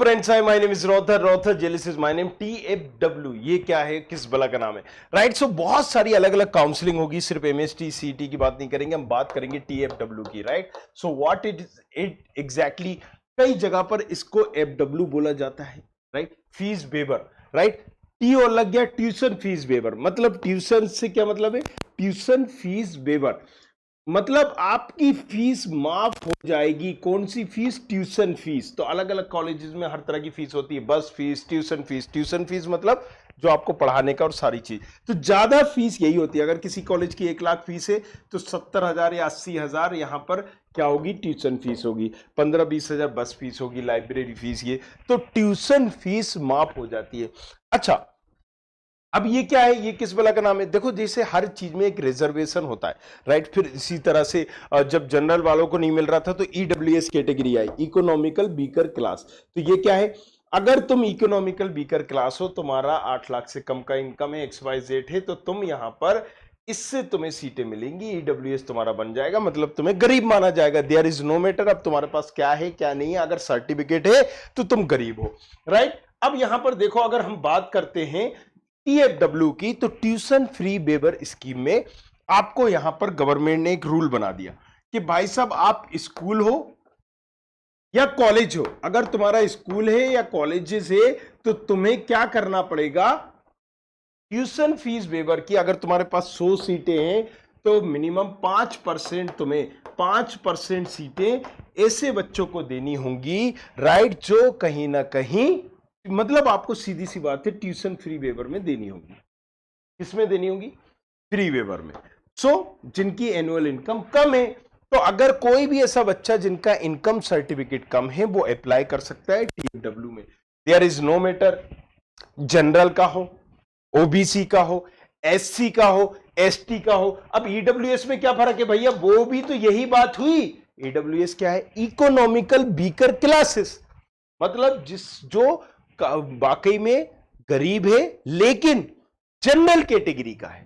Friends, hi, my name is रॉथर। रॉथर जेलिस इज माय नेम। TFW ये क्या है, किस बला का नाम है? राइट। सो बहुत सारी अलग अलग काउंसलिंग होगी, सिर्फ MST CT की बात नहीं करेंगे, हम बात करेंगे TFW की। Right. So what it exactly, कई जगह पर इसको FW बोला जाता है। Right. Fees waiver. Right. T और लग गया ट्यूशन फीस वेवर, मतलब ट्यूशन से क्या मतलब है? ट्यूशन फीस वेवर मतलब आपकी फीस माफ हो जाएगी। कौन सी फीस? Tuition fees. तो अलग अलग कॉलेजेस में हर तरह की फीस होती है, बस fees, tuition fees. Tuition fees मतलब जो आपको पढ़ाने का और सारी चीज। तो ज्यादा फीस यही होती है। अगर किसी कॉलेज की 1 लाख फीस है तो 70,000 या 80,000 यहां पर क्या होगी? ट्यूशन फीस होगी। 15-20 हजार बस फीस होगी, लाइब्रेरी फीस। ये तो ट्यूशन फीस माफ हो जाती है। अच्छा, अब ये क्या है? ये किस बला का नाम है? देखो, जैसे हर चीज में एक रिजर्वेशन होता है। राइट। फिर इसी तरह से जब जनरल वालों को नहीं मिल रहा था तो EWS कैटेगरी आई, इकोनॉमिकल वीकर क्लास। तो ये क्या है? अगर तुम इकोनॉमिकल वीकर क्लास हो, तुम्हारा 8 लाख से कम का इनकम है, XYZ है, तो तुम यहां पर इससे तुम्हें सीटें मिलेंगी। EWS तुम्हारा बन जाएगा, मतलब तुम्हें गरीब माना जाएगा। देयर इज नो मैटर अब तुम्हारे पास क्या है क्या नहीं है, अगर सर्टिफिकेट है तो तुम गरीब हो। राइट। अब यहां पर देखो, अगर हम बात करते हैं TFW की, तो ट्यूशन फ्री वेवर स्कीम में आपको यहां पर गवर्नमेंट ने एक रूल बना दिया कि भाई साहब, आप स्कूल हो या कॉलेज हो, अगर तुम्हारा स्कूल है या कॉलेजेस है तो तुम्हें क्या करना पड़ेगा? ट्यूशन फीस वेवर की। अगर तुम्हारे पास 100 सीटें हैं तो मिनिमम 5% तुम्हें 5% सीटें ऐसे बच्चों को देनी होंगी। राइट। जो कहीं ना कहीं, मतलब आपको सीधी सी बात है, ट्यूशन फ्री वेवर में देनी होगी। किसमें देनी होगी? फ्री वेवर में। सो जिनकी एनुअल इनकम कम है, तो अगर कोई भी ऐसा बच्चा जिनका इनकम सर्टिफिकेट कम है, वो अप्लाई कर सकता है TFW में। There is no matter general का हो, OBC का हो, SC का हो, ST का हो। अब EWS में क्या फर्क है भैया? वो भी तो यही बात हुई। EWS क्या है? इकोनॉमिकल वीकर क्लासेस, मतलब जिस जो वाकई में गरीब है लेकिन जनरल कैटेगरी का है।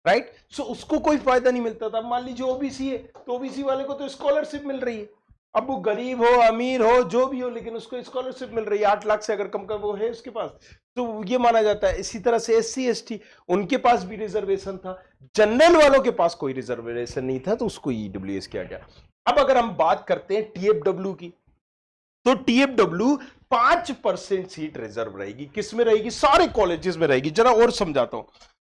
राइट। सो उसको कोई फायदा नहीं मिलता था। मान लीजिए OBC है तो OBC वाले को तो स्कॉलरशिप मिल रही है। अब वो गरीब हो, अमीर हो, जो भी हो, लेकिन उसको स्कॉलरशिप मिल रही है। 8 लाख से अगर कम का वो है उसके पास, तो ये माना जाता है। इसी तरह से SC ST, उनके पास भी रिजर्वेशन था। जनरल वालों के पास कोई रिजर्वेशन नहीं था, तो उसको EWS किया गया। अब अगर हम बात करते हैं TFW की, तो TFW 5% सीट रिजर्व रहेगी। किस में रहेगी? सारे कॉलेजेस में रहेगी। जरा और समझाता हूं।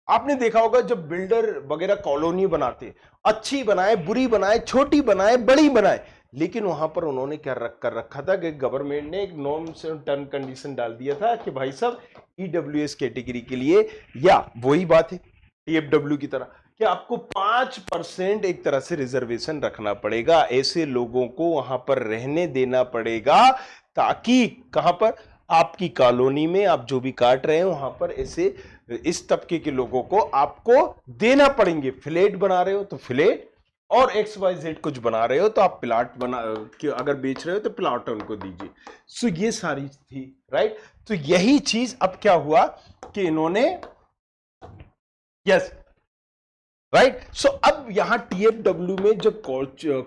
आपने देखा होगा जब बिल्डर वगैरह कॉलोनी बनाते, अच्छी बनाए, बुरी बनाए, छोटी बनाए, बड़ी बनाए, लेकिन वहां पर उन्होंने क्या कर रखा था कि गवर्नमेंट ने एक नॉर्म्स एंड टर्म कंडीशन डाल दिया था कि भाई साहब, EWS कैटेगरी के लिए, या वही बात है TFW की तरह, कि आपको 5% एक तरह से रिजर्वेशन रखना पड़ेगा। ऐसे लोगों को वहां पर रहने देना पड़ेगा, ताकि कहां पर? आपकी कॉलोनी में आप जो भी काट रहे हैं वहां पर ऐसे इस तबके के लोगों को आपको देना पड़ेंगे। फ्लैट बना रहे हो तो फ्लैट, और XYZ कुछ बना रहे हो तो आप प्लाट बना, अगर बेच रहे हो तो प्लाट उनको दीजिए। सो ये सारी थी। राइट। तो यही चीज अब क्या हुआ कि इन्होंने, यस, राइट। सो अब यहां TFW में जब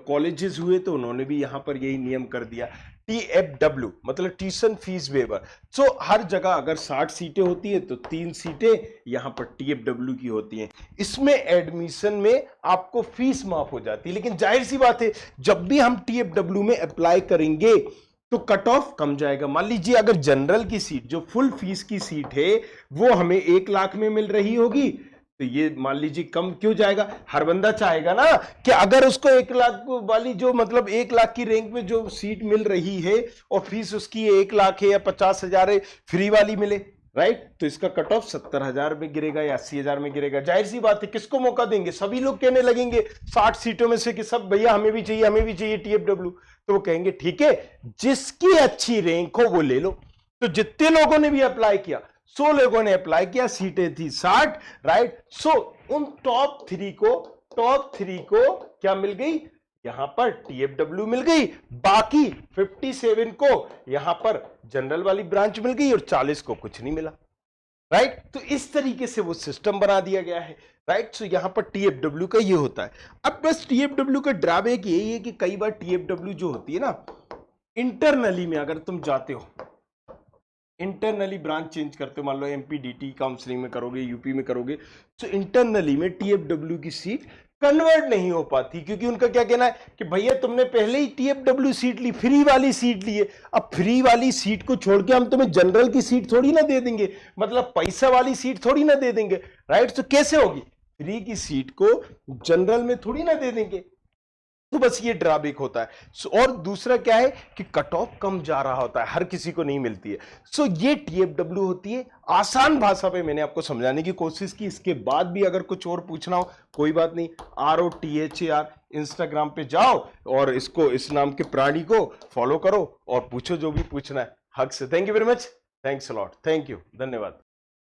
कॉलेजेस हुए तो उन्होंने भी यहां पर यही नियम कर दिया। TFW मतलब ट्यूशन फीस वेवर। सो हर जगह अगर 60 सीटें होती है तो 3 सीटें यहां पर TFW की होती हैं। इसमें एडमिशन में आपको फीस माफ हो जाती है, लेकिन जाहिर सी बात है, जब भी हम TFW में अप्लाई करेंगे तो कट ऑफ कम जाएगा। मान लीजिए अगर जनरल की सीट, जो फुल फीस की सीट है, वो हमें 1 लाख में मिल रही होगी, तो ये मान लीजिए कम क्यों जाएगा? हर बंदा चाहेगा ना कि अगर उसको 1 लाख वाली, जो मतलब 1 लाख की रैंक में जो सीट मिल रही है और फीस उसकी 1 लाख है या 50,000 है, फ्री वाली मिले। राइट। तो इसका कट ऑफ 70,000 में गिरेगा या 80,000 में गिरेगा। जाहिर सी बात है, किसको मौका देंगे? सभी लोग कहने लगेंगे 60 सीटों में से कि सब भैया हमें भी चाहिए, हमें भी चाहिए TFW। तो वो कहेंगे ठीक है, जिसकी अच्छी रैंक हो वो ले लो। तो जितने लोगों ने भी अप्लाई किया, 100 लोगों ने अप्लाई किया, सीटें थी 60। राइट। सो उन टॉप थ्री को क्या मिल गई? यहां पर TFW मिल गई। बाकी 57 को यहां पर जनरल वाली ब्रांच मिल गई और 40 को कुछ नहीं मिला। राइट। तो इस तरीके से वो सिस्टम बना दिया गया है। राइट। सो यहां पर TFW का ये होता है। अब बस TFW का ड्रॉबैक यही है कि कई बार TFW जो होती है ना, इंटरनली में अगर तुम जाते हो इंटरनली ब्रांच चेंज करते हो, मान लो एमपीडीटी काउंसलिंग में करोगे, यूपी में करोगे, तो इंटरनली में टीएफडब्ल्यू की सीट कन्वर्ट नहीं हो पाती, क्योंकि उनका क्या कहना है कि भैया तुमने पहले ही टीएफडब्ल्यू सीट ली, फ्री वाली सीट ली है, अब फ्री वाली सीट को छोड़ के हम तुम्हें जनरल की सीट थोड़ी ना दे देंगे, मतलब पैसा वाली सीट थोड़ी ना दे देंगे, राइट। तो कैसे होगी, फ्री की सीट को जनरल में थोड़ी ना दे देंगे, तो बस ये ड्रॉबैक होता है। और दूसरा क्या है कि कट ऑफ कम जा रहा होता है, हर किसी को नहीं मिलती है। सो ये टीएफडब्ल्यू होती है। आसान भाषा पे मैंने आपको समझाने की कोशिश की, इसके बाद भी अगर कुछ और पूछना हो कोई बात नहीं, ROTHAR इंस्टाग्राम पे जाओ और इसको, इस नाम के प्राणी को फॉलो करो और पूछो जो भी पूछना है हक से। Thank you very much, thanks a lot, thank you, धन्यवाद।